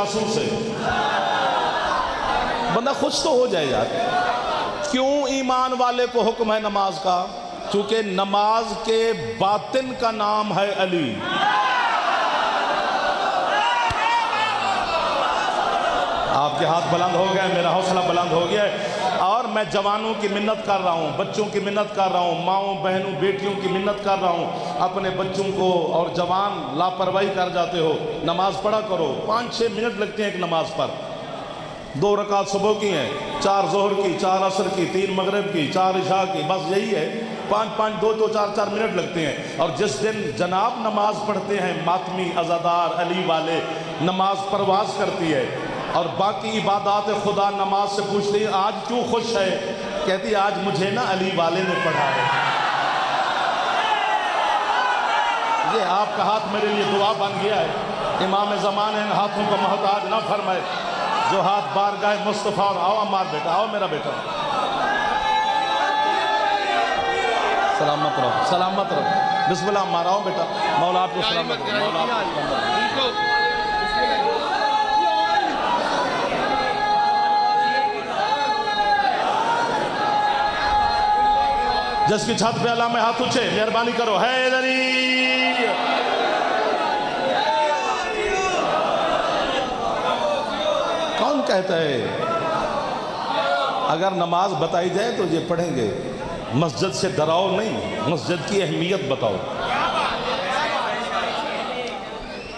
آنسو سے بندہ خوش تو ہو جائے یار. کیوں ایمان والے کو حکم ہے نماز کا؟ چونکہ نماز کے باطن کا نام ہے علی. آپ کے ہاتھ بلند ہو گئے، میرا حوصلہ بلند ہو گیا ہے. اور میں جوانوں کی منت کر رہا ہوں، بچوں کی منت کر رہا ہوں، ماؤں بہنوں بیٹیوں کی منت کر رہا ہوں. اپنے بچوں کو اور جوان لاپرواہی کر جاتے ہو، نماز پڑھا کرو. 5-6 منٹ لگتے ہیں ایک نماز پر. 2 رکعت صبح کی ہیں، 4 ظہر کی، 4 عصر کی، 3 مغرب کی، 4 عشاء کی، بس یہی ہے. 5-5 2 4 منٹ لگتے ہیں. اور جس دن جناب نماز پڑھتے ہیں ماتمی عزادار علی والے، نماز پرواز کرتی ہے. اور باقی عبادات خدا نماز سے پوچھتے ہیں آج کیوں خوش ہے؟ کہتی آج مجھے نا علی والے نے پڑھا ہے. یہ آپ کا ہاتھ میرے لیے دعا بن گیا ہے. امام زمان ان ہاتھوں کو محتاج نہ فرمائے جو ہاتھ بارگاہ مصطفیٰ. اور آؤ عمار بیٹا، آؤ میرا بیٹا، سلامت رہو، سلامت رہو. بسم اللہ عمار، آؤ بیٹا. مولا آپ کو سلامت رہو، مولا آپ کو سلامت رہو. جس کی چھت پہ اللہ میں ہاتھ اونچے، مہربانی کرو. حیدری کون کہتا ہے؟ اگر نماز بتائی جائے تو یہ پڑھیں گے. مسجد سے ڈراؤ نہیں، مسجد کی اہمیت بتاؤ.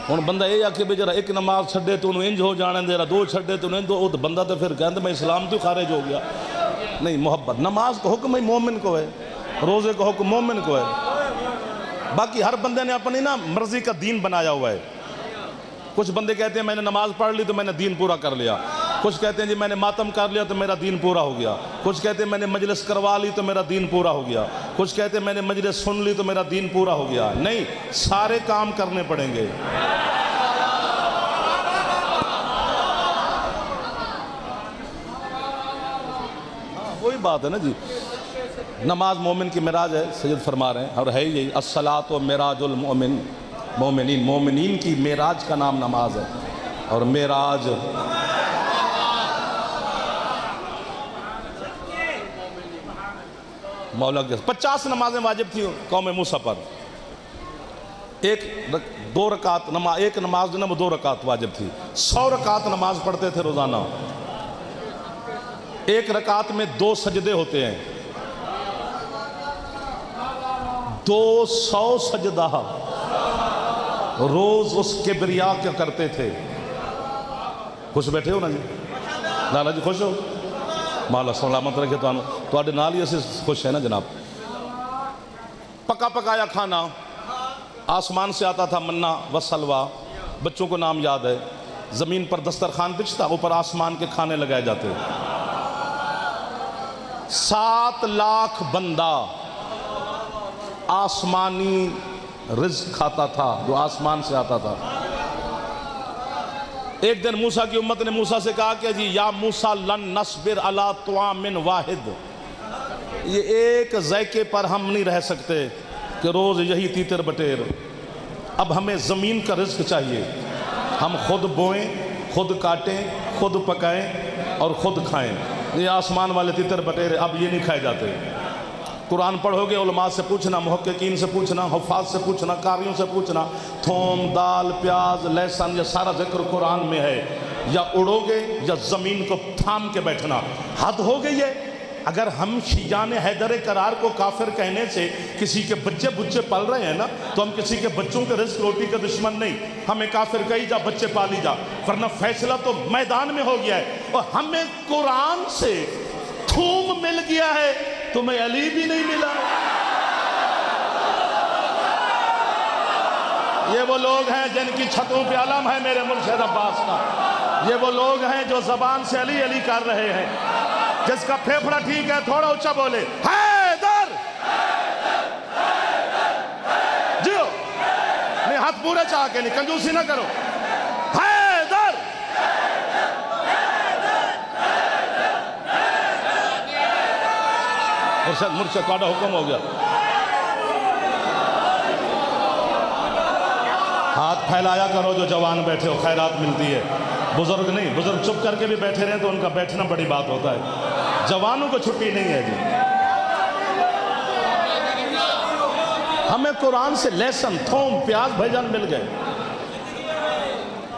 ہن بندہ یہ آکھے بھی جرا ایک نماز چھڑے تو انہوں انج ہو جانے دے رہا، 2 چھڑے تو انہوں انج، بندہ تو پھر کہندے میں اسلام تو خارج ہو گیا. نہیں، محبت. نماز کو حکم ہی مومن کو ہے، روزے کو حکم مومن کو ہے. باقی ہر بندے نے اپنی نا مرضی کا دین بنایا ہوا ہے. کچھ بندے کہتے ہیں میں نے نماز پڑھ لی تو میں نے دین پورا کر لیا. کچھ کہتے ہیں جی میں نے ماتم کر لیا تو میرا دین پورا ہو گیا. کچھ کہتے ہیں میں نے مجلس کروا لی تو میرا دین پورا ہو گیا. کچھ کہتے ہیں میں نے مجلس سن لی تو میرا دین پورا ہو گیا. نہیں، سارے کام کرنے پڑیں گے. وہی بات ہے نا جی. نماز مومن کی معراج ہے، سید فرما رہے ہیں، اور ہے یہی الصلاۃ معراج المؤمن. مومنین کی معراج کا نام نماز ہے. اور معراج مولا کے 50 نمازیں واجب تھیں قوم موسیٰ پر. ایک نماز جو نا وہ 2 رکعت واجب تھی. 100 رکعت نماز پڑھتے تھے روزانہ. ایک رکعت میں 2 سجدے ہوتے ہیں. 200 سجدہ روز اس کبریا کیا کرتے تھے. خوش بیٹھے ہو نا جی؟ لالا جی خوش ہو؟ مولا سلامت رکھے تو آڈے نال ہی اسے خوش ہے نا جناب. پکا پکایا کھانا آسمان سے آتا تھا، منہ و سلوہ. بچوں کو نام یاد ہے. زمین پر دسترخوان بچھتا، اوپر آسمان کے کھانے لگائے جاتے. 7 لاکھ بندہ آسمانی رزق کھاتا تھا جو آسمان سے آتا تھا. ایک دن موسیٰ کی امت نے موسیٰ سے کہا کہ جی یا موسیٰ لن نصبر علی طعام واحد، یہ ایک ذائقے پر ہم نہیں رہ سکتے کہ روز یہی تیتر بٹیر. اب ہمیں زمین کا رزق چاہیے. ہم خود بوئیں، خود کاٹیں، خود پکائیں اور خود کھائیں. یہ آسمان والے تیتر بٹیر اب یہ نہیں کھائے جاتے. قرآن پڑھو گے علماء سے پوچھنا، محققین سے پوچھنا، حفاظ سے پوچھنا، قاریوں سے پوچھنا. تھوم، دال، پیاز، لہسن، یہ سارا ذکر قرآن میں ہے. یا اڑو گے یا زمین کو تھام کے بیٹھنا. حد ہو گئی ہے. اگر ہم شیعان حیدر کرار کو کافر کہنے سے کسی کے بچے پل رہے ہیں نا، تو ہم کسی کے بچوں کے رزق روٹی کا دشمن نہیں. ہمیں کافر کہی جا، بچے پالی جا، ورنہ فیصلہ تو میدان میں ہو گیا ہے. اور ہمیں قرآن سے تھوم مل گیا ہے، تمہیں علی بھی نہیں ملا. یہ وہ لوگ ہیں جن کی چھتوں پہ علم ہے میرے مرشد عباس کا. یہ وہ لوگ ہیں جو زبان سے علی علی کر رہے ہیں. جس کا پھیپھڑا ٹھیک ہے تھوڑا اونچا بولے حیدر. جیو نہیں، ہاتھ پورے چاہ کے نہیں، کنجوسی نہ کرو. حیدر. مرشد کا حکم ہو گیا. ہاتھ پھیلایا کرو جو جوان بیٹھے ہو، خیرات ملتی ہے. بزرگ نہیں، بزرگ چپ کر کے بھی بیٹھے رہے تو ان کا بیٹھنا بڑی بات ہوتا ہے، جوانوں کو چھٹی نہیں ہے جی۔ ہمیں قرآن سے لیسن، تھوم، پیاز بھیجان مل گئے۔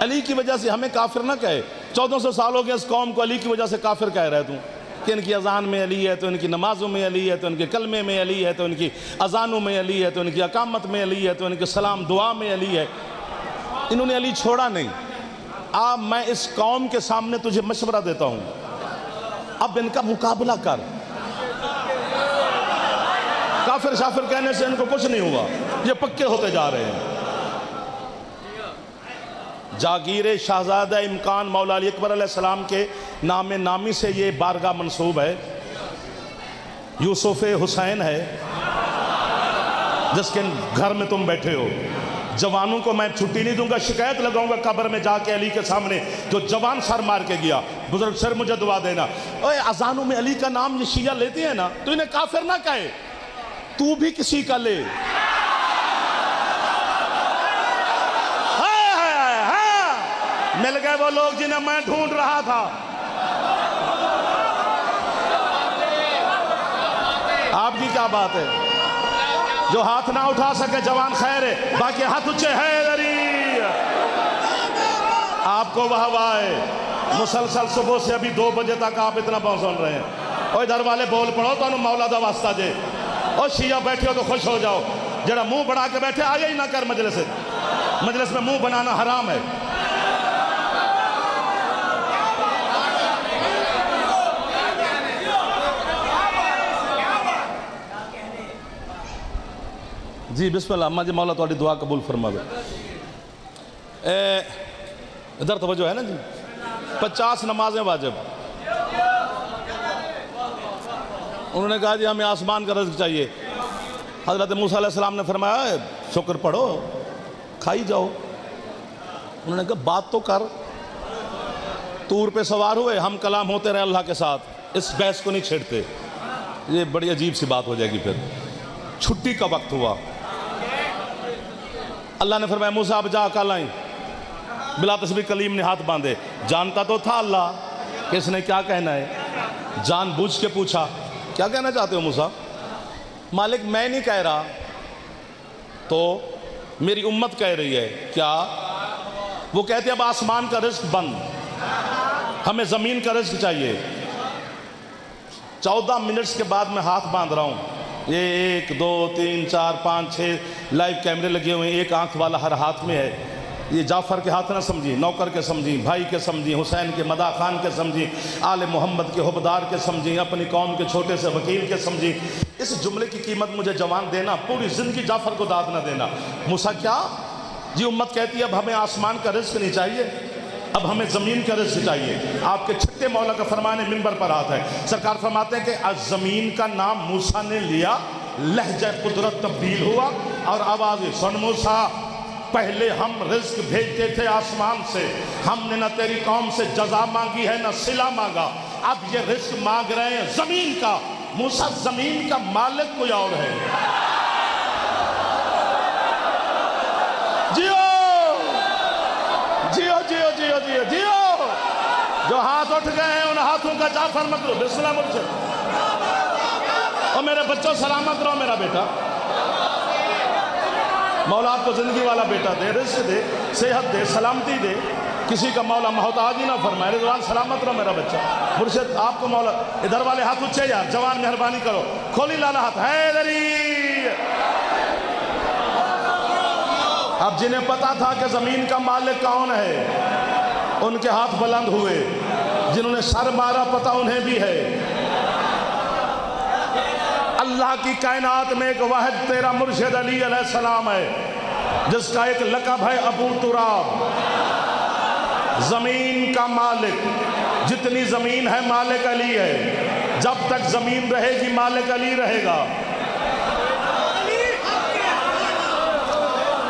علی کی وجہ سے ہمیں کافر نہ کہے۔ 1400 سال ہو گئے اس قوم کو علی کی وجہ سے کافر کہہ رہے توں کہ ان کی اذان میں علی ہے، تو ان کی نمازوں میں علی ہے، تو ان کے کلمے میں علی ہے، تو ان کی اذانوں میں علی ہے، تو ان کی اقامت میں علی ہے، تو ان کے سلام دعا میں علی ہے۔ انہوں نے علی چھوڑا نہیں۔ اب میں اس قوم کے سامنے تجھے مشورہ دیتا ہوں، اب ان کا مقابلہ کر۔ کافر شافر کہنے سے ان کو کچھ نہیں ہوا، یہ پکے ہوتے جا رہے ہیں۔ جاگیر شہزادہ امکان مولا علی اکبر علیہ السلام کے نام نامی سے یہ بارگاہ منصوب ہے۔ یوسف حسین ہے جس کے گھر میں تم بیٹھے ہو۔ جوانوں کو میں چھٹی نہیں دوں گا، شکایت لگاؤں گا قبر میں جا کے علی کے سامنے، جو جوان سر مار کے گیا، بزرگ سر مجھے دعا دینا۔ اوے اذانوں میں علی کا نام یہ شیعہ لیتے ہیں نا، تو انہیں کافر نہ کہے، تو بھی کسی کا لے۔ مل گئے وہ لوگ جنہیں میں ڈھونڈ رہا تھا۔ آپ کی کیا بات ہے؟ جو ہاتھ نہ اٹھا سکے جوان خیر ہے، باقی ہاتھ اچھے حیدری۔ آپ کو واہ واہ ہے، مسلسل صبح سے ابھی 2 بجے تک آپ اتنا بہت سن رہے ہیں۔ اور ادھر والے بول پڑھو تو انہوں مولا دا واسطہ جے، اور شیعہ بیٹھے ہو تو خوش ہو جاؤ۔ جڑا منہ بڑھا کے بیٹھے آیا ہی نہ کر مجلس میں منہ بنانا حرام ہے۔ جی بسم اللہ، اماں جی مولا تھوڑی دعا قبول فرما دے۔ ادھر توجہ ہے نا جی، 50 نمازیں واجب۔ انہوں نے کہا جی ہمیں آسمان کا رزق چاہیے۔ حضرت موسیٰ علیہ السلام نے فرمایا شکر پڑھو، کھائی جاؤ۔ انہوں نے کہا بات تو کر۔ طور پہ سوار ہوئے، ہم کلام ہوتے رہے اللہ کے ساتھ، اس بحث کو نہیں چھیڑتے، یہ بڑی عجیب سی بات ہو جائے گی۔ پھر چھٹی کا وقت ہوا، اللہ نے فرمایا موسیٰ اب جا کل آئیں۔ بلا تسبیح کلیم نے ہاتھ باندھے، جانتا تو تھا اللہ کہ اس نے کیا کہنا ہے، جان بوجھ کے پوچھا کیا کہنا چاہتے ہو موسیٰ؟ مالک میں نہیں کہہ رہا، تو میری امت کہہ رہی ہے۔ کیا؟ وہ کہتے اب آسمان کا رزق بند، ہمیں زمین کا رزق چاہیے۔ 14 منٹس کے بعد میں ہاتھ باندھ رہا ہوں، یہ 1 2 3 4 5 6 لائیو کیمرے لگے ہوئے ہیں، ایک آنکھ والا ہر ہاتھ میں ہے۔ یہ جعفر کے ہاتھ نہ سمجھی، نوکر کے سمجھی، بھائی کے سمجھی، حسین کے مداح خان کے سمجھی، آل محمد کے حبدار کے سمجھی، اپنی قوم کے چھوٹے سے وکیل کے سمجھی۔ اس جملے کی قیمت مجھے جوان دینا، پوری زندگی جعفر کو داد نہ دینا۔ موسیٰ کیا؟ جی امت کہتی ہے اب ہمیں آسمان کا رزق نہیں چاہیے، اب ہمیں زمین کا رزق چاہیے۔ آپ کے چھٹے مولا کا فرمان منبر پر آتا ہے، سرکار فرماتے ہیں کہ زمین کا نام موسیٰ نے لیا، لہجہ قدرت تبدیل ہوا اور آوازیں سن موسیٰ، پہلے ہم رزق بھیجتے تھے آسمان سے، ہم نے نہ تیری قوم سے جزا مانگی ہے نہ صلہ مانگا، اب یہ رزق مانگ رہے ہیں زمین کا۔ موسیٰ زمین کا مالک کوئی اور ہے۔ جیو جیو جیو جیو جیو جیو، جو ہاتھ اٹھ گئے ہیں ان ہاتھوں کا جعفر مکرو بسم اللہ مرشد۔ اور میرے بچوں سلامت رہو میرا بیٹا، مولا آپ کو زندگی والا بیٹا دے، رزق دے، صحت دے، سلامتی دے، کسی کا مولا محتاج ہی نہ فرمائے۔ رضوان سلامت رہو میرا بچہ، مرشد آپ کو مولا۔ ادھر والے ہاتھ اچھے یار، جوان مہربانی کرو، کھولی لالا ہاتھ، حیدری۔ اب جنہیں پتا تھا کہ زمین کا مالک کون ہے ان کے ہاتھ بلند ہوئے، جنہوں نے سر مارا پتا انہیں بھی ہے۔ اللہ کی کائنات میں ایک واحد تیرا مرشد علی علیہ السلام ہے، جس کا ایک لقب ہے ابو تراب، زمین کا مالک۔ جتنی زمین ہے مالک علی ہے، جب تک زمین رہے گی مالک علی رہے گا۔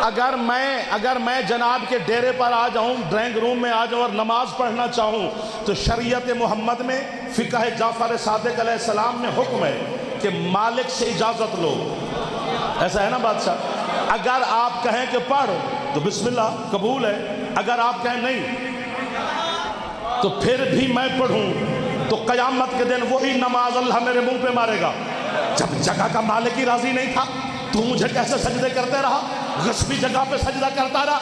اگر میں جناب کے ڈیرے پر آ جاؤں، ڈرائنگ روم میں آ جاؤں اور نماز پڑھنا چاہوں تو شریعت محمد میں فقہ جعفر صادق علیہ السلام میں حکم ہے کہ مالک سے اجازت لو۔ ایسا ہے نا بادشاہ؟ اگر آپ کہیں کہ پڑھ تو بسم اللہ قبول ہے، اگر آپ کہیں نہیں تو پھر بھی میں پڑھوں تو قیامت کے دن وہی نماز اللہ میرے منہ پہ مارے گا۔ جب جگہ کا مالک ہی راضی نہیں تھا تو مجھے کیسے سجدے کرتے رہا، غصبی جگہ پہ سجدہ کرتا رہا۔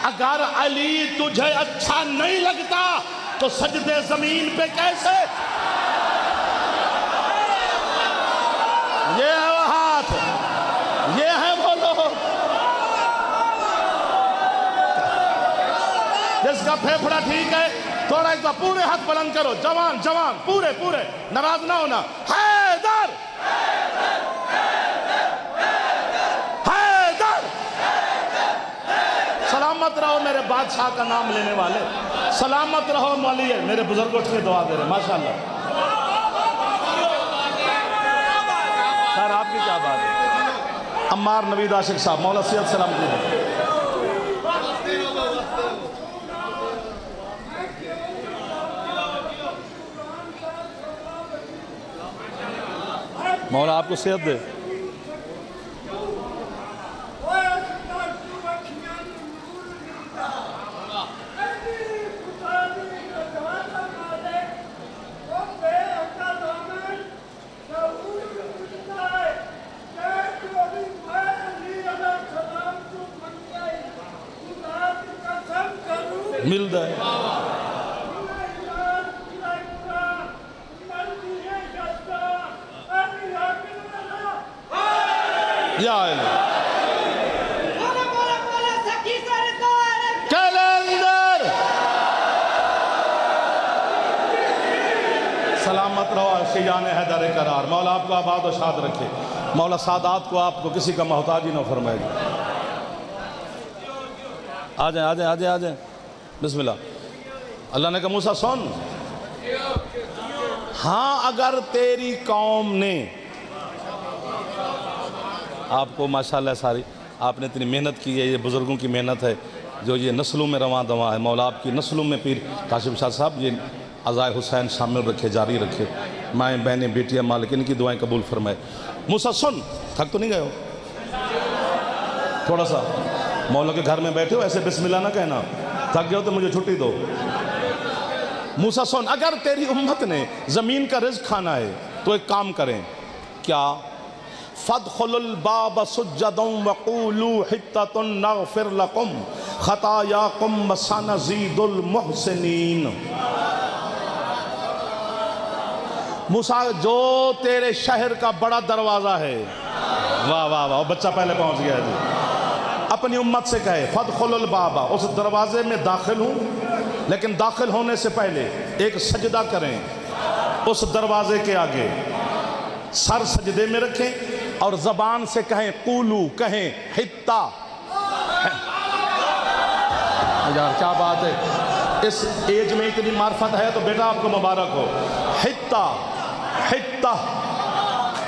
اگر علی تجھے اچھا نہیں لگتا تو سجدے زمین پہ کیسے؟ یہ ہے وہ ہاتھ، یہ ہے وہ لوگ جس کا پھیپھڑا ٹھیک ہے تھوڑا ایک بار پورے ہاتھ بلند کرو، جوان جوان پورے پورے، ناراض نہ ہونا۔ حیدر حیدر، سلامت رہو میرے بادشاہ کا نام لینے والے، سلامت رہو مولی، میرے بزرگ اٹھ کے دعا دے رہے، ماشاءاللہ۔ سر آپ کی کیا بات ہے؟ عمار نوید عاشق صاحب، مولا سید سلام جی۔ مولا آپ کو صحت دے۔ مل دے یا کیلنڈر، سلامت رہو شیان حیدر قرار۔ مولا آپ کو آباد و شاد رکھے، مولا سادات کو آپ کو کسی کا محتاج ہی نہ فرمائے گا۔ آ جائیں آ جائیں آ جائیں آ جائیں، بسم اللہ۔ اللہ نے کہا موسیٰ سن، ہاں اگر تیری قوم نے آپ کو ماشاءاللہ ساری آپ نے اتنی محنت کی ہے، یہ بزرگوں کی محنت ہے جو یہ نسلوں میں رواں دواں ہے۔ مولا آپ کی نسلوں میں پیر قاسم شاہ صاحب یہ عزائے حسین شامل رکھے، جاری رکھے، مائیں بہنیں بیٹیاں مالک ان کی دعائیں قبول فرمائے۔ موسیٰ سن، تھک تو نہیں گئے ہو؟ تھوڑا سا مولا کے گھر میں بیٹھے ہو ایسے بسم اللہ نہ کہنا، تھک گئے ہو تو مجھے چھٹی دو۔ موسیٰ سن، اگر تیری امت نے زمین کا رزق کھانا ہے تو ایک کام کریں، کیا؟ فَادْخُلُوا الْبَابَ سُجَّدًا وَقُولُوا حِطَّةٌ نَغْفِرْ لَكُمْ خَطَايَاكُمْ وَسَنَزِيدُ الْمُحْسِنِينَ۔ موسیٰ جو تیرے شہر کا بڑا دروازہ ہے، واہ واہ واہ، بچہ پہلے پہنچ گیا جی، اپنی امت سے کہے فَادْخُلُوا الْبَابَ، اس دروازے میں داخل ہوں، لیکن داخل ہونے سے پہلے ایک سجدہ کریں اس دروازے کے آگے، سر سجدے میں رکھیں اور زبان سے کہیں قولو، کہیں حتہ۔ یار کیا بات ہے، اس ایج میں اتنی معرفت ہے تو بیٹا آپ کو مبارک ہو۔ حتہ حتہ،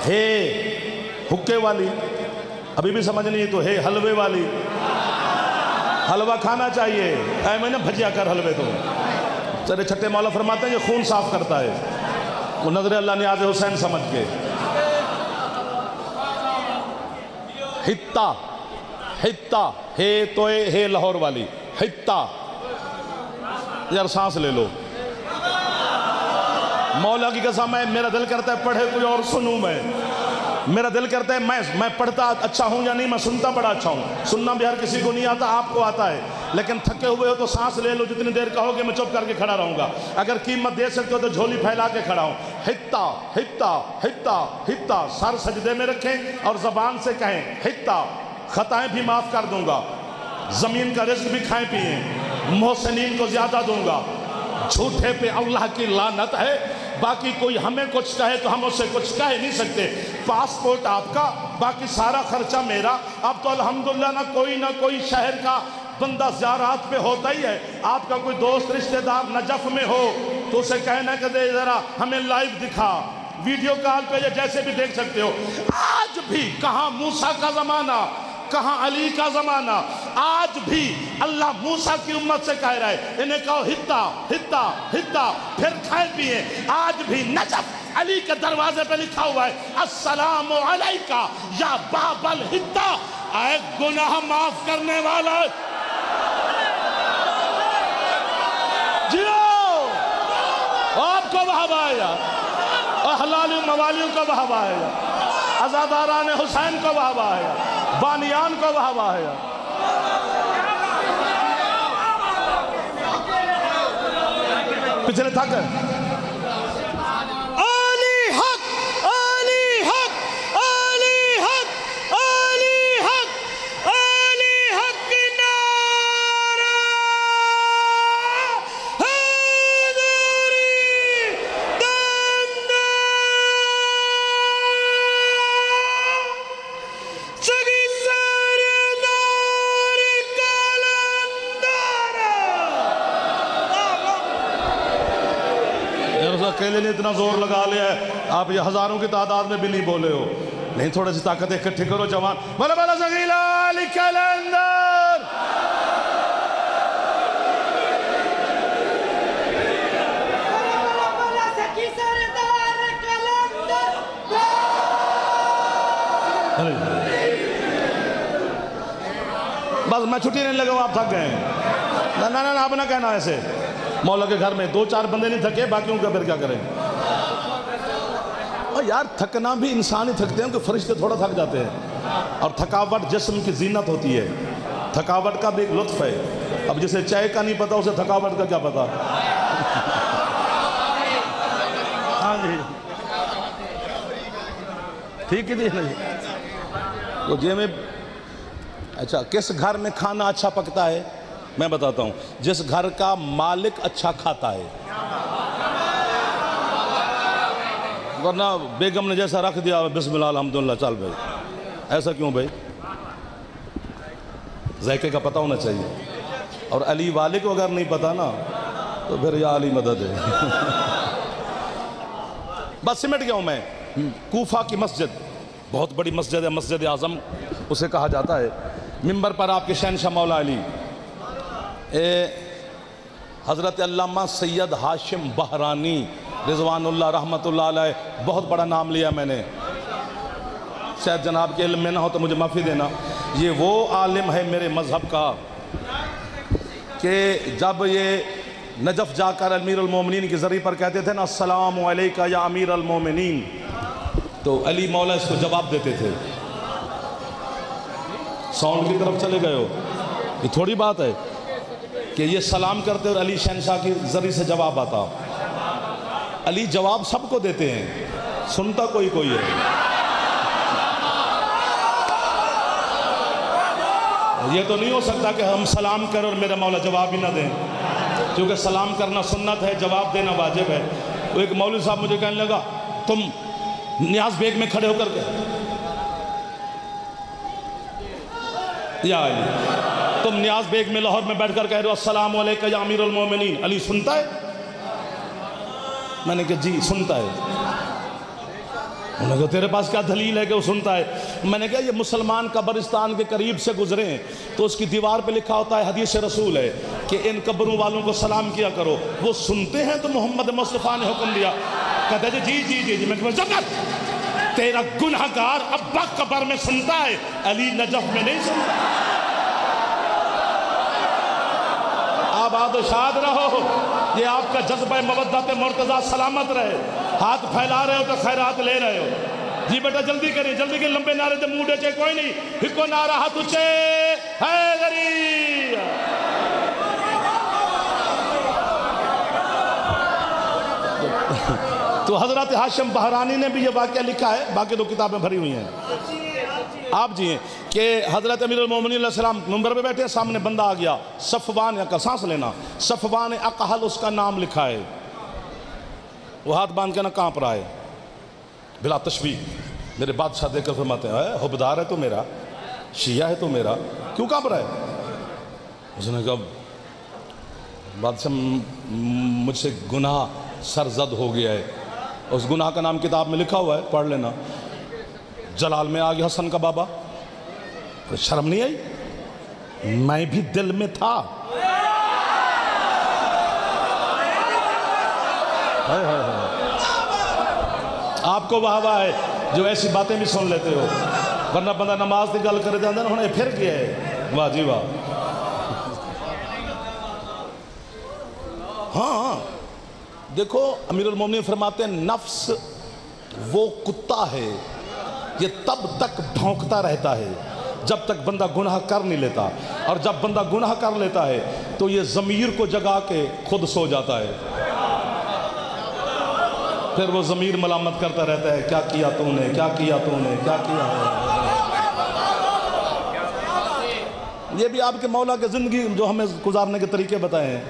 ہے حکے والی، ابھی بھی سمجھ نہیں تو ہے حلوے والی، حلوہ کھانا چاہیے، اے میں نے بھجیا کر حلوے تو چلے چھٹے مولا فرماتے ہیں یہ خون صاف کرتا ہے، وہ نظر اللہ نیاز حسین سمجھ کے۔ حتہ حتہ، ہے تو ہے لاہور والی، حتہ، یار سانس لے لو، مولا کی قسم ہے میرا دل کرتا ہے پڑھے کوئی اور سنوں میں، میرا دل کرتا ہے میں پڑھتا اچھا ہوں یا نہیں، میں سنتا بڑا اچھا ہوں، سننا بھی ہر کسی کو نہیں آتا، آپ کو آتا ہے، لیکن تھکے ہوئے ہو تو سانس لے لو، جتنی دیر کہو گے میں چپ کر کے کھڑا رہوں گا، اگر قیمت دے سکتے ہو تو جھولی پھیلا کے کھڑا ہوں۔ حتہ حتہ حتہ حتہ، سر سجدے میں رکھیں اور زبان سے کہیں حتہ، خطائیں بھی معاف کر دوں گا، زمین کا رزق بھی کھائیں پئیں، محسنین کو زیادہ دوں گا، جھوٹے پہ اللہ کی لعنت ہے، باقی کوئی ہمیں کچھ کہے تو ہم اس سے کچھ کہہ نہیں سکتے، پاسپورٹ آپ کا، باقی سارا خرچہ میرا، اب تو الحمدللہ نہ کوئی شہر کا بندہ زیارات پہ ہوتا ہی ہے، آپ کا کوئی دوست رشتہ دار نجف میں ہو تو اسے کہنا کہ دے ذرا ہمیں لائیو دکھا، ویڈیو کال پہ یہ جیسے بھی دیکھ سکتے ہو۔ آج بھی کہاں موسیٰ کا زمانہ، کہاں علی کا زمانہ، آج بھی اللہ موسیٰ کی امت سے کہہ رہا ہے انہیں کہو حتہ حتہ حتہ، پھر کھائیں پیئیں۔ آج بھی نجف علی کے دروازے پہ لکھا ہوا ہے السلام علیکہ یا باب الحتہ، اے گناہ معاف کرنے والا، جیو وہاب آئے گا، احلال موالیوں کا وہاب آئے گا، عزاداران حسین کو وہاب آئے گا، بانیان کو وہاب آئے گا۔ پچھلے تھک ہے اکیلے نے اتنا زور لگا لیا ہے، آپ یہ ہزاروں کی تعداد میں بھی نہیں بولے ہو، نہیں تھوڑے سی طاقت اکٹھی کرو جوان، بلا بلا زغیلہ علی کلندر۔ بس میں چھٹی نہیں لگا ہوں، آپ تھک گئے ہیں۔ نہ آپ نہ کہنا ایسے، مولا کے گھر میں 2-4 بندے نہیں تھکے، باقیوں کا پھر کیا کریں؟ اور یار تھکنا بھی انسان ہی تھکتے ہیں، کہ فرشتے تھوڑا تھک جاتے ہیں، اور تھکاوٹ جسم کی زینت ہوتی ہے، تھکاوٹ کا بھی ایک لطف ہے۔ اب جسے چائے کا نہیں پتا اسے تھکاوٹ کا کیا پتا؟ ہاں جی ٹھیک ہے جی نہیں تو جی میں اچھا کس گھر میں کھانا اچھا پکتا ہے؟ میں بتاتا ہوں، جس گھر کا مالک اچھا کھاتا ہے، ورنہ بیگم نے جیسا رکھ دیا بسم اللہ الحمدللہ چل بھائی، ایسا کیوں بھائی؟ ذائقے کا پتہ ہونا چاہیے، اور علی والے کو اگر نہیں پتا نا تو پھر یا علی مدد ہے۔ بس سمٹ گیا ہوں میں۔ کوفہ کی مسجد بہت بڑی مسجد ہے، مسجد اعظم اسے کہا جاتا ہے۔ ممبر پر آپ کے شہنشاہ مولا علی حضرت علامہ سید ہاشم بہرانی رضوان اللہ رحمت اللہ علیہ، بہت بڑا نام لیا میں نے، شاید جناب کے علم میں نہ ہو تو مجھے معافی دینا۔ یہ وہ عالم ہے میرے مذہب کا کہ جب یہ نجف جا کر امیر المومنین کے ذریعے پر کہتے تھے نا السلام علیکہ یا امیر المومنین، تو علی مولا اس کو جواب دیتے تھے۔ ساؤنڈ کی طرف چلے گئے ہو، یہ تھوڑی بات ہے کہ یہ سلام کرتے اور علی شہنشاہ کے ذریعے سے جواب آتا۔ علی جواب سب کو دیتے ہیں، سنتا کوئی ہے۔ یہ تو نہیں ہو سکتا کہ ہم سلام کریں اور میرا مولا جواب ہی نہ دیں، کیونکہ سلام کرنا سنت ہے، جواب دینا واجب ہے۔ تو ایک مولوی صاحب مجھے کہنے لگا تم نیاز بیگ میں کھڑے ہو کر کے یا علی تم نیاز بیگ میں لاہور میں بیٹھ کر کہہ رہے ہو السلام علیکہ یا امیر المومنین، علی سنتا ہے؟ میں نے کہا جی سنتا ہے۔ انہوں نے کہا تیرے پاس کیا دلیل ہے کہ وہ سنتا ہے؟ میں نے کہا یہ مسلمان قبرستان کے قریب سے گزرے ہیں تو اس کی دیوار پہ لکھا ہوتا ہے حدیث رسول ہے کہ ان قبروں والوں کو سلام کیا کرو، وہ سنتے ہیں تو محمد مصطفیٰ نے حکم دیا۔ کہتا ہے جی میں کہا جنت تیرا گنہگار ابا قبر میں سنتا ہے، علی نجف میں نہیں سنتا۔ آباد و شاد رہو، یہ آپ کا جذبہ مودت مرتضیٰ سلامت رہے، ہاتھ پھیلا رہے ہو تو خیرات لے رہے ہو۔ جی بیٹا جلدی کریں، جلدی کریں، لمبے نعرے تے موڈے چے کوئی نہیں، ہکو نعرہ ہاتھ اچھے حیدری۔ تو حضرت ہاشم بہرانی نے بھی یہ واقعہ لکھا ہے، باقی دو کتابیں بھری ہوئی ہیں۔ آپ جی ہیں کہ حضرت امیر المومنین علیہ السلام منبر پہ بیٹھے، سامنے بندہ آ گیا، صفوان یا سانس لینا، صفوان اقحل اس کا نام لکھا ہے۔ وہ ہاتھ باندھ کے نہ کانپ رہا ہے بلا تشبیہ۔ میرے بادشاہ دیکھ کر فرماتے ہیں حبدار ہے تو میرا، شیعہ ہے تو میرا، کیوں کانپ رہا ہے؟ اس نے کہا بادشاہ مجھ سے گناہ سرزد ہو گیا ہے، اس گناہ کا نام کتاب میں لکھا ہوا ہے، پڑھ لینا۔ جلال میں آ گیا حسن کا بابا، شرم نہیں آئی؟ میں بھی دل میں تھا۔ آپ کو واہ واہ ہے جو ایسی باتیں بھی سن لیتے ہو، ورنہ بندہ نماز کی گل کرے جاندے انہوں نے پھر کیا ہے، واہ جی واہ۔ ہاں دیکھو امیر المومنین فرماتے ہیں نفس وہ کتا ہے، یہ تب تک بھونکتا رہتا ہے جب تک بندہ گناہ کر نہیں لیتا، اور جب بندہ گناہ کر لیتا ہے تو یہ ضمیر کو جگا کے خود سو جاتا ہے، پھر وہ ضمیر ملامت کرتا رہتا ہے، کیا کیا تو نے، کیا کیا تو نے، کیا کیا ہے۔ یہ بھی آپ کے مولا کے زندگی جو ہمیں گزارنے کے طریقے بتائے ہیں۔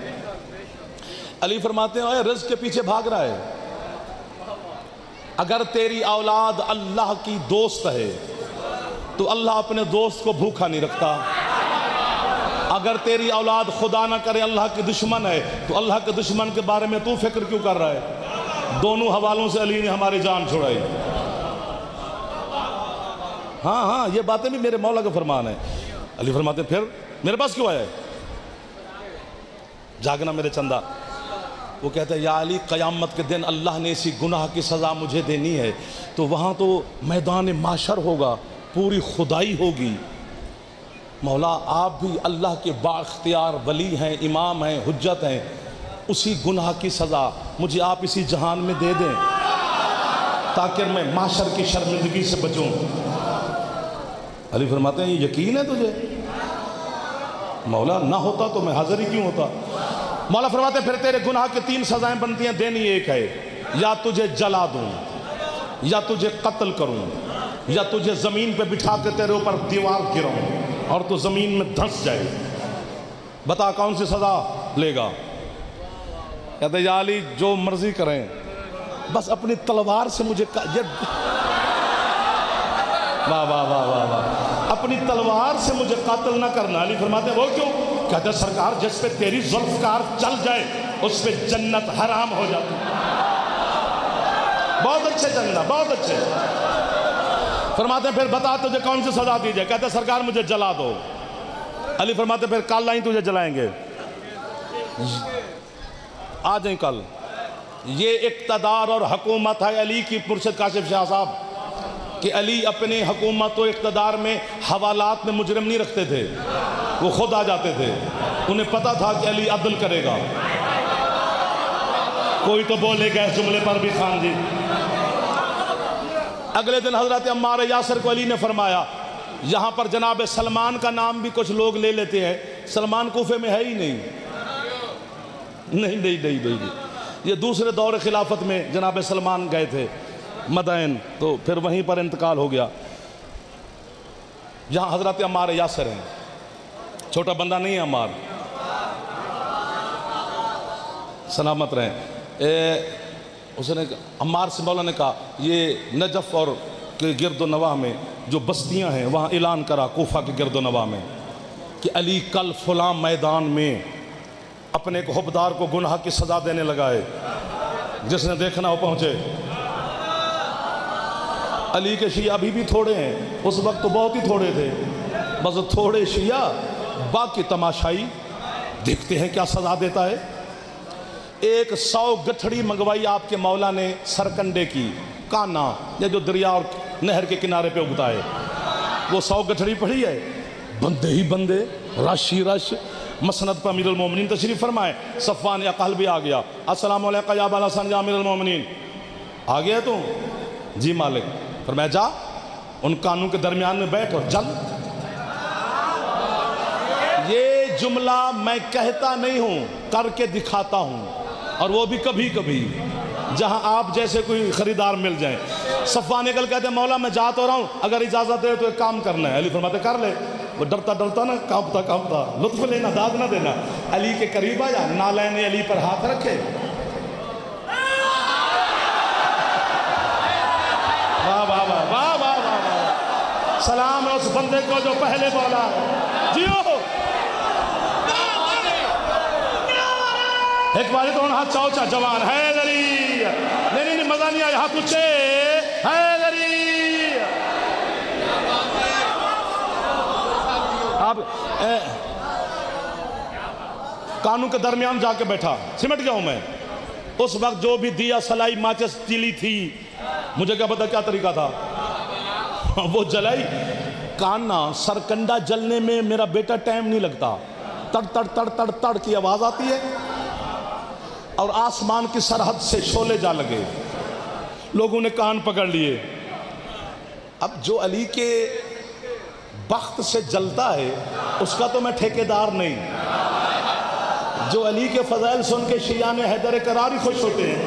علی فرماتے ہیں اے رزق کے پیچھے بھاگ رہا ہے، اگر تیری اولاد اللہ کی دوست ہے تو اللہ اپنے دوست کو بھوکا نہیں رکھتا، اگر تیری اولاد خدا نہ کرے اللہ کی دشمن ہے تو اللہ کے دشمن کے بارے میں تو فکر کیوں کر رہا ہے؟ دونوں حوالوں سے علی نے ہماری جان چھڑائی۔ ہاں یہ باتیں بھی میرے مولا کا فرمان ہے۔ علی فرماتے ہیں پھر میرے پاس کیوں آیا ہے؟ جاگنا میرے چندہ۔ وہ کہتا ہے یا علی قیامت کے دن اللہ نے اسی گناہ کی سزا مجھے دینی ہے تو وہاں تو میدان محشر ہوگا، پوری خدائی ہوگی۔ مولا آپ بھی اللہ کے بااختیار ولی ہیں، امام ہیں، حجت ہیں، اسی گناہ کی سزا مجھے آپ اسی جہان میں دے دیں تاکہ میں محشر کی شرمندگی سے بچوں۔ علی فرماتے ہیں یہ یقین ہے تجھے؟ مولا نہ ہوتا تو میں حاضر ہی کیوں ہوتا۔ مولا فرماتے ہیں پھر تیرے گناہ کی 3 سزائیں بنتی ہیں، دینی ایک ہے، یا تجھے جلا دوں، یا تجھے قتل کروں، یا تجھے زمین پہ بٹھا کے تیرے اوپر دیوار گراؤں اور تو زمین میں دھنس جائے، بتا کون سی سزا لے گا؟ کہتے ہیں یا علی جو مرضی کریں، بس اپنی تلوار سے مجھے واہ واہ واہ واہ واہ، اپنی تلوار سے مجھے قاتل نہ کرنا۔ علی فرماتے ہیں وہ کیوں؟ کہتے ہیں سرکار جس پہ تیری ذوالفقار چل جائے اس پہ جنت حرام ہو جاتی۔ بہت اچھے جنت، بہت اچھے۔ فرماتے ہیں پھر بتا تجھے کون سی سزا دی جائے؟ کہتے ہیں سرکار مجھے جلا دو۔ علی فرماتے ہیں پھر کل نہیں تجھے جلائیں گے، آ جائیں کل۔ یہ اقتدار اور حکومت ہے علی کی، مرشد کاشف شاہ صاحب، کہ علی اپنے حکومت و اقتدار میں حوالات میں مجرم نہیں رکھتے تھے، وہ خود آ جاتے تھے، انہیں پتا تھا کہ علی عدل کرے گا۔ کوئی تو بولے گا اس جملے پر بھی خان جی۔ اگلے دن حضرت عمار یاسر کو علی نے فرمایا یہاں پر جناب سلمان کا نام بھی کچھ لوگ لے لیتے ہیں، سلمان کوفے میں ہے ہی نہیں۔ یہ دوسرے دور خلافت میں جناب سلمان گئے تھے مدائن، تو پھر وہیں پر انتقال ہو گیا۔ یہاں حضرت عمار یاسر ہیں، چھوٹا بندہ نہیں ہے عمار، سلامت رہیں۔ اس نے عمار سے مولا نے کہا یہ نجف اور کے گرد و نواح میں جو بستیاں ہیں وہاں اعلان کرا، کوفہ کے گرد و نواح میں، کہ علی کل فلاں میدان میں اپنے ایک حبدار کو گناہ کی سزا دینے لگا ہے، جس نے دیکھنا وہ پہنچے۔ علی کے شیعہ ابھی بھی تھوڑے ہیں، اس وقت تو بہت ہی تھوڑے تھے، بس تھوڑے شیعہ، باقی تماشائی دیکھتے ہیں کیا سزا دیتا ہے۔ ایک 100 گٹھڑی منگوائی آپ کے مولا نے سرکنڈے کی، کانا، یہ جو دریا اور نہر کے کنارے پہ اگتا ہے، وہ 100 گٹھڑی پڑھی ہے، بندے ہی بندے، رش ہی رش۔ مسند پر امیر المومنین تشریف فرمائے، صفوان اقل بھی آ گیا، السلام علیکم یا ابا الحسن یا امیر المومنین، آ گیا تو جی مالک، فرمایا جا ان کانوں کے درمیان میں بیٹھ اور جل۔ یہ جملہ میں کہتا نہیں ہوں، کر کے دکھاتا ہوں، اور وہ بھی کبھی کبھی جہاں آپ جیسے کوئی خریدار مل جائیں۔ صفوان اقل کہتے ہیں مولا میں جا تو رہا ہوں، اگر اجازت دے تو ایک کام کرنا ہے۔ علی فرماتے کر لے۔ وہ ڈرتا نا، کانپتا، لطف لینا، داد نہ دینا۔ علی کے قریب آیا، نالین علی پر ہاتھ رکھے، واہ واہ واہ واہ واہ واہ، سلام ہے اس بندے کو جو پہلے بولا جیو۔ ایک باری تو ہاتھ چاؤچا جوان حیدری، نہیں مزہ نہیں آیا، ہاتھ اچھے حیدری۔ اب کانوں کے درمیان جا کے بیٹھا، سمٹ گیا ہوں میں۔ اس وقت جو بھی دیا سلائی ماچس تیلی تھی، مجھے کیا پتا کیا طریقہ تھا، وہ جلائی۔ کانا سرکنڈا جلنے میں میرا بیٹا ٹائم نہیں لگتا، تڑ تڑ تڑ تڑ تڑ کی آواز آتی ہے، اور آسمان کی سرحد سے شعلے جا لگے، لوگوں نے کان پکڑ لیے۔ اب جو علی کے بخت سے جلتا ہے اس کا تو میں ٹھیکیدار نہیں، جو علی کے فضائل سن کے شیعہ نے حیدر کراری خوش ہوتے ہیں،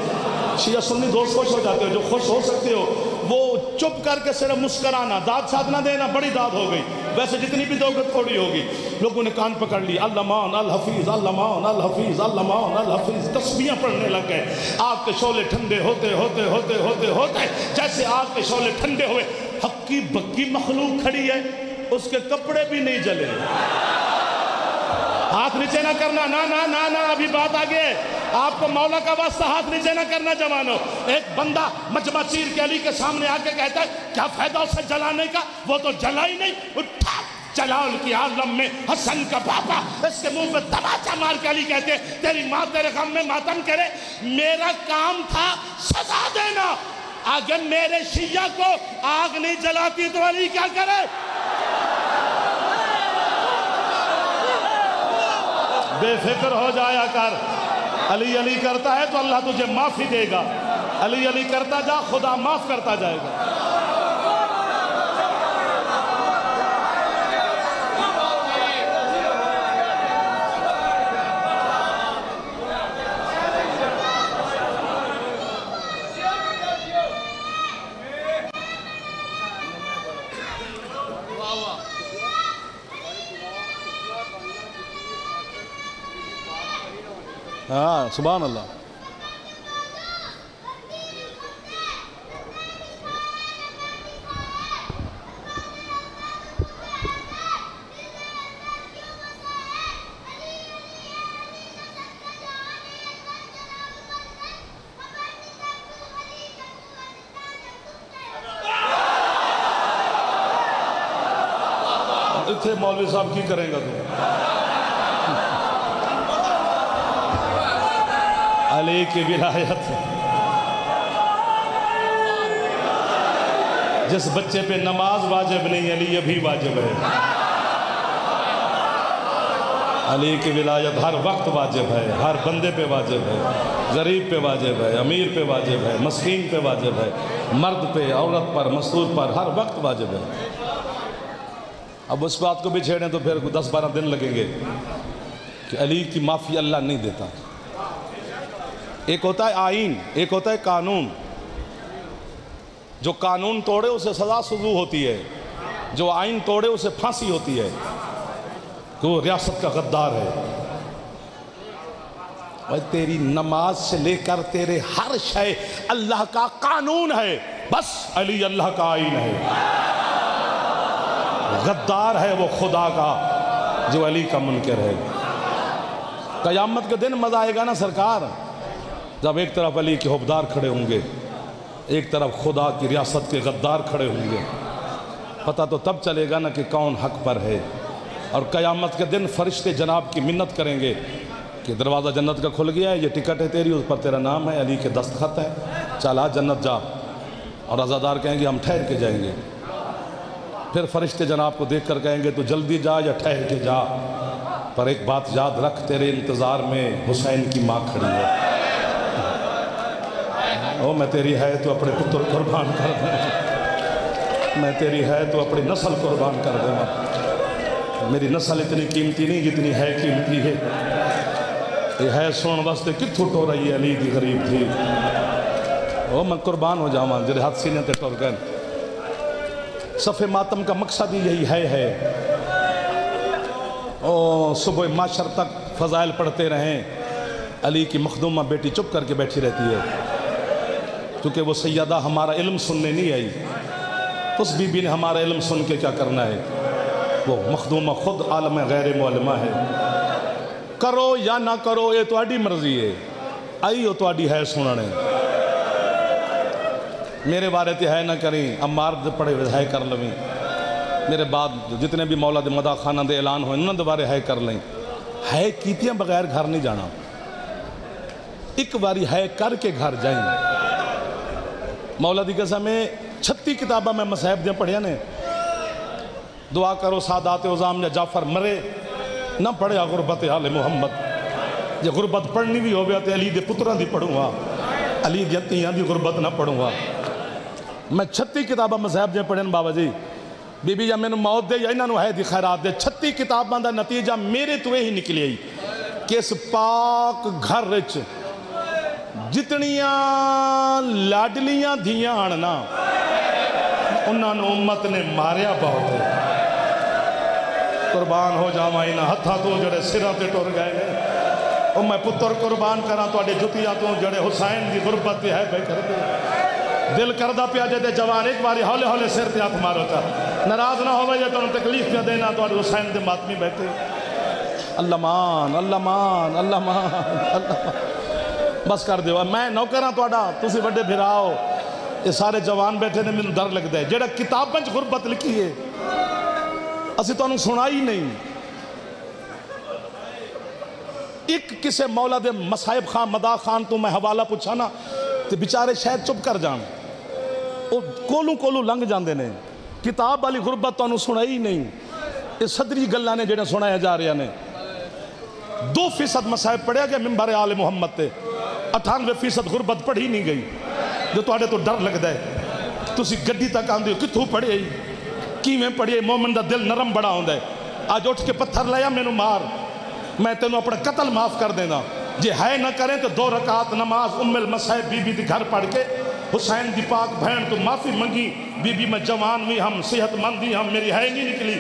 شیعہ سنی دوست خوش ہو جاتے ہو، جو خوش ہو سکتے ہو وہ چپ کر کے صرف مسکرانا، داد ساتھ نہ دینا، بڑی داد ہو گئی، ویسے جتنی بھی دوگت تھوڑی ہوگی۔ لوگوں نے کان پکڑ لی، علمان الحفیظ علمان الحفیظ علمان الحفیظ، تسبیحاں پڑھنے لگ گئے۔ آگ کے شعلے ٹھنڈے ہوتے ہوتے ہوتے ہوتے ہوتے جیسے آگ کے شعلے ٹھنڈے ہوئے، ہکی بکی مخلوق کھڑی ہے، اس کے کپڑے بھی نہیں جلے۔ ہاتھ نیچے نہ کرنا، نہ ابھی بات آگے ہے، آپ کو مولا کا واسطہ ہاتھ نیچے نہ کرنا جوانو۔ ایک بندہ مجمع چیر کے علی کے سامنے آ کے کہتا ہے کیا فائدہ اسے جلانے کا، وہ تو جلا ہی نہیں، اٹھا جلال کی عالم میں حسن کا پاپا، اس کے منہ پہ تماچا مار کے علی کہتے ہیں تیری ماں تیرے غم میں ماتم کرے، میرا کام تھا سزا دینا، اگر میرے شیعہ کو آگ نہیں جلاتی تو علی کیا کرے؟ بے فکر ہو جایا کر، علی علی کرتا ہے تو اللہ تجھے معافی دے گا، علی علی کرتا جا، خدا معاف کرتا جائے گا۔ ہاں سبحان اللہ۔ اتھے مولوی صاحب کی کریں گا تو علی کی ولایت، جس بچے پہ نماز واجب نہیں علی ابھی واجب ہے، علی کی ولایت ہر وقت واجب ہے، ہر بندے پہ واجب ہے، غریب پہ واجب ہے، امیر پہ واجب ہے، مسکین پہ واجب ہے، مرد پہ، عورت پر، مستور پر، ہر وقت واجب ہے۔ اب اس بات کو بھی چھیڑیں تو پھر 10-12 دن لگیں گے کہ علی کی معافی اللہ نہیں دیتا۔ ایک ہوتا ہے آئین، ایک ہوتا ہے قانون، جو قانون توڑے اسے سزا سزو ہوتی ہے، جو آئین توڑے اسے پھانسی ہوتی ہے، کہ وہ ریاست کا غدار ہے۔ اور تیری نماز سے لے کر تیرے ہر شے اللہ کا قانون ہے، بس علی اللہ کا آئین ہے، غدار ہے وہ خدا کا جو علی کا منکر ہے۔ قیامت کے دن مزہ آئے گا نا سرکار، جب ایک طرف علی کے حبدار کھڑے ہوں گے، ایک طرف خدا کی ریاست کے غدار کھڑے ہوں گے، پتہ تو تب چلے گا نا کہ کون حق پر ہے۔ اور قیامت کے دن فرشتے جناب کی منت کریں گے کہ دروازہ جنت کا کھل گیا ہے، یہ ٹکٹ ہے تیری، اس پر تیرا نام ہے، علی کے دستخط ہے، چلا جنت جا۔ اور عزادار کہیں گے ہم ٹھہر کے جائیں گے۔ پھر فرشتے جناب کو دیکھ کر کہیں گے تو جلدی جا یا ٹھہر کے جا، پر ایک بات یاد رکھ، تیرے انتظار میں حسین کی ماں کھڑی ہے۔ او میں تیری ہے تو اپنے پتر قربان کر دوں، میں تیری ہے تو اپنی نسل قربان کر دوں۔ میری نسل اتنی قیمتی نہیں جتنی ہے قیمتی ہے، یہ ہے سون واسطے کتھو ٹو رہی ہے، علی دی غریب تھی۔ او میں قربان ہو جاواں جڑے ہاتھ سینے تے ٹر گئے۔ صف ماتم کا مقصد ہی یہی ہے۔ او صبح معاشر تک فضائل پڑھتے رہیں، علی کی مخدومہ بیٹی چپ کر کے بیٹھی رہتی ہے، کیونکہ وہ سیدہ ہمارا علم سننے نہیں آئی، اس بی بی نے ہمارا علم سن کے کیا کرنا ہے، وہ مخدومہ خود عالم غیر معلمہ ہے۔ کرو یا نہ کرو یہ تو اڈی مرضی ہے، آئی ہو تو اڈی ہے سننے، میرے بارے تے ہے نہ کریں، امار دے پڑے ہوئے ہے کر لویں، میرے بعد جتنے بھی مولا دے مدہ خانہ دے اعلان ہوئے انہوں دے بارے ہے کر لیں۔ ہے کیتیاں بغیر گھر نہیں جانا، ایک باری ہے کر کے گھر جائیں۔ مولا دی قسم میں 36 کتابہ میں مصحف دیا پڑھیا نے، دعا کرو سادات عظام یا جعفر مرے، نہ پڑھیا غربت آل محمد، جے غربت پڑھنی بھی ہو گیا تو علی دے پتران دی پڑھوں گا، علی دی تیاں دی غربت نہ پڑھوں گا۔ میں 36 کتابہ مذہب جے پڑھیں بابا جی، بی بی یا میں نے موت دے یا انہاں نو ہے دی خیرات دے، 36 کتاباں دا نتیجہ میرے تو ہی نکلی آئی کہ اس پاک گھر رچ جتنیاں لاڈلیاں دھیاں آننا انہاں نو امت نے ماریا بہت ہے۔ قربان ہو جاواں انہاں ہتھاں تو جڑے سراں تے ٹر گئے نے، میں پتر قربان کراں تواڈے جتیاں تو جڑے حسین دی غربت تے ہے بے کر دے۔ دل کردہ پیا جے دے جوان ایک باری ہولے ہولے سر تے ہاتھ مارو تا، ناراض نہ ہوئے جے تانوں تکلیف پیا دینا تواڈے حسین دے ماتمی بیٹھے۔ اللہ مان، اللہ مان، اللہ مان، اللہ مان۔ بس کر دیو، میں نوکراں تواڈا، تسی بڑے بھراؤ، یہ سارے جوان بیٹھے نے مینوں ڈر لگدا ہے جڑا کتاباں وچ غربت لکھی ہے اسی تانوں سنائی نہیں۔ ایک کسے مولا دے مصائب خان مدا خان تو میں حوالہ پوچھا نا تے بیچارے شاید چپ کر جان، وہ کولوں لنگ جاندے نے، کتاب والی غربت تانوں سنائی نہیں۔ یہ صدری گلاں نے جڑے سنایا جا رہے نے۔ 2% مصائب پڑھیا گیا ممبر آل محمد تے، 98% غربت پڑھی نہیں گئی، جو تواڈے تو ڈر لگدا ہے۔ تسی گڈی تک آندے ہو کتھوں پڑھے کیویں پڑھے؟ مومن دا دل نرم بڑا ہوندا ہے۔ آج اٹھ کے پتھر لیا مینوں مار، میں تینوں اپنا قتل معاف کر دینا۔ جے ہے نہ کریں تو 2 رکعت نماز ام المصائب بی بی دی گھر پڑھ کے حسین دی پاک بہن تو معافی منگی، بی بی میں جوان بھی ہم، صحت مند بھی ہم، میری ہے نہیں نکلی۔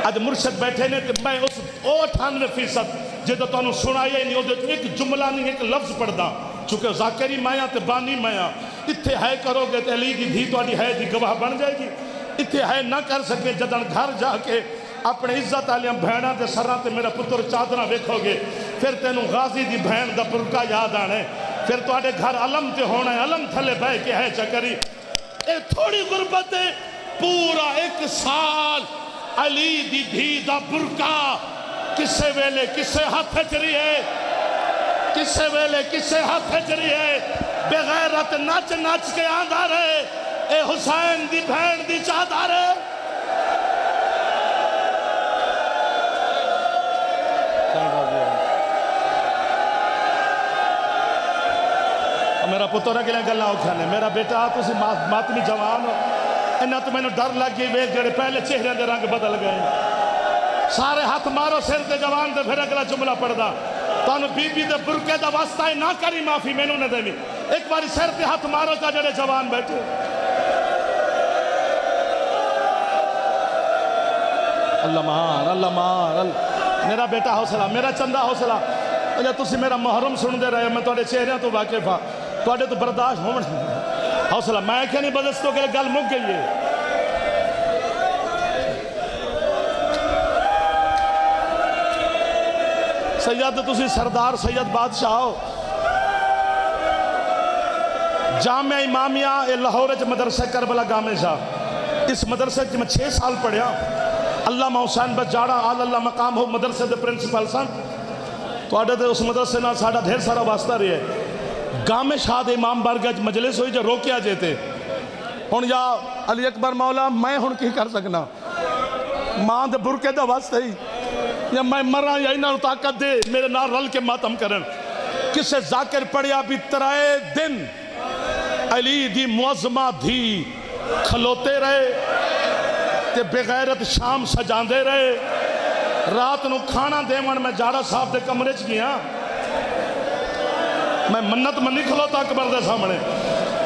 آج مرشد بیٹھے نے کہ میں اس 98% جے تو تانوں سنایا نہیں، وہ ایک جملہ نہیں ایک لفظ پڑھدا، چونکہ ذاکری مایا تے بانی مایا۔ اتھے ہے کرو گے تے علی دی دھی تواڈی ہے دی گواہ بن جائے گی، اتھے ہے نہ کر سکے جدن گھر جا کے اپنے عزت آلیاں بہناں دے سراں تے میرا پتر چادراں ویکھو گے، پھر تینوں غازی دی بہن دا برقع یاد آنے، پھر تواڈے گھر علم تے ہونا ہے، علم تھلے بہ کے ہے چکری۔ اے تھوڑی غربت ہے، پورا 1 سال علی دی دھی دا برقع کسے ویلے کسے ہاتھ چری ہے، کسے ویلے کسے ہاتھ چری ہے، بغیرت نچ نچ کے آندھا رہے، اے حسین دی بہن دی چادر ہے۔ میرا پتر ہے کہ لیں گلنا اکھانے، میرا بیٹا تسی ماتمی جوان ہو، انہاں تو میں نے ڈر لگ گئی ویک جڑے پہلے چہرے دے رنگ بدل گئے، سارے ہاتھ مارو سر دے جوان دے پھر اگلا جملہ پڑھ دا، تانو بی بی دے برکے دا واسطہ ہے نہ کری معافی میں نے دے بھی، ایک باری سر دے ہاتھ مارو تا جڑے جوان بیٹھے۔ اللہ مہان، اللہ مہان، میرا بیٹا حوصلہ، میرا چندہ حوصلہ، اگر تسی میرا محرم سن دے رہے میں توڑے چہرے تو واقف ہاں، توڑے تو برداشت ہونے حوصلہ، میں کیا نہیں بدستوں کے لئے گل مک گئی ہے۔ سید تسی سردار سید بادشاہ ہو، جامعہ امامیہ لاہور مدرسہ کربلا گامے شاہ، اس مدرسے میں 6 سال پڑھیا، علامہ حسین بجاڑا آل اللہ مقام ہو مدرسے دے پرنسپل سن، تو آڈے دے اس مدرسے نہ ساڑھا دھیر سارا واسطہ رہی ہے۔ گامے شاہ دے امام بارگاہ مجلس ہوئی جو روکیا جیتے ہون یا علی اکبر مولا میں ہون کی کر سکنا ماں دے برکے دا واسطہ ہی یا میں مرا یا انہاں طاقت دے میرے نار رل کے ماتم کرن۔ کسے ذاکر پڑیا بھی 3 دن علی دی معظمہ دھی کھلوتے رہے تے بغیرت شام سجاندے رہے، رات نو کھانا دیوان میں جاڑا صاحب دے کمرے چ گیا، میں منت منی کھلوتا اکبر دے سامنے،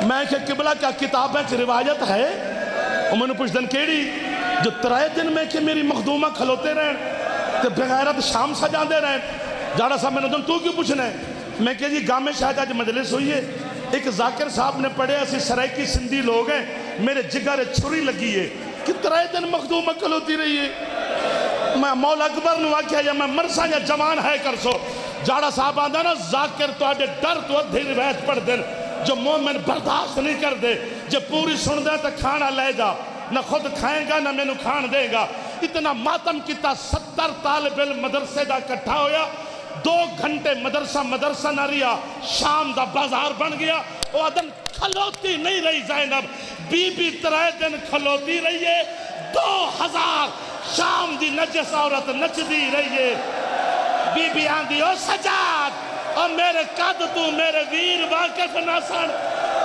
میں کہ قبلہ کیا کتابیں چ روایت ہے، اور میں نے پوچھ دن کیڑی جو 3 دن میں کہ میری مخدومہ کھلوتے رہے تے بغیرت شام سجاندے رہے، جاڑا صاحب میں نے دن تو کیوں پوچھنے، میں کہ جی گامے شاہد آج مجلس ہوئی ہے، ایک ذاکر صاحب نے پڑھے ایسی سرائکی سندھی لوگ ہیں، میرے جگر چھری لگی ہے کہ 3 دن مخدومہ کھلوتی رہی ہے، میں مولا اکبر نے واقعہ یا میں مرسا یا جوان ہے کر سو، جاڑا صاحب آدھا نا ذاکر تو آڈے ڈر تو ادھی روایت پڑھ دن جو مومن برداشت نہیں کر دے، جو پوری سن دے تو کھانا لے جا، نہ خود کھائیں گا نہ میں نو کھان دے گا، اتنا ماتم کیتا 70 طالب علم مدرسے دا کٹھا ہویا، 2 گھنٹے مدرسہ نہ ریا، شام دا بازار بن گیا، وہ آدھن کھلوتی نہیں رہی زینب، بی بی 3 دن کھلوتی رہی ہے، 2000 شام دی نجس عورت نچ دی رہی ہے، بی بی آن دی او سجاد اور میرے قد تو میرے ویر واقف نہ سن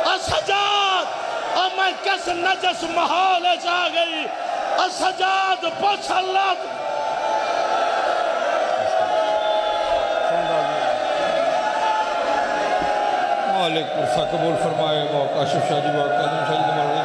اور سجاد اور میں کس نجس محال جا گئی اور سجاد پوچھ اللہ مالک عرصہ قبول فرمائے موقع شاہ جی موقع شاہ جی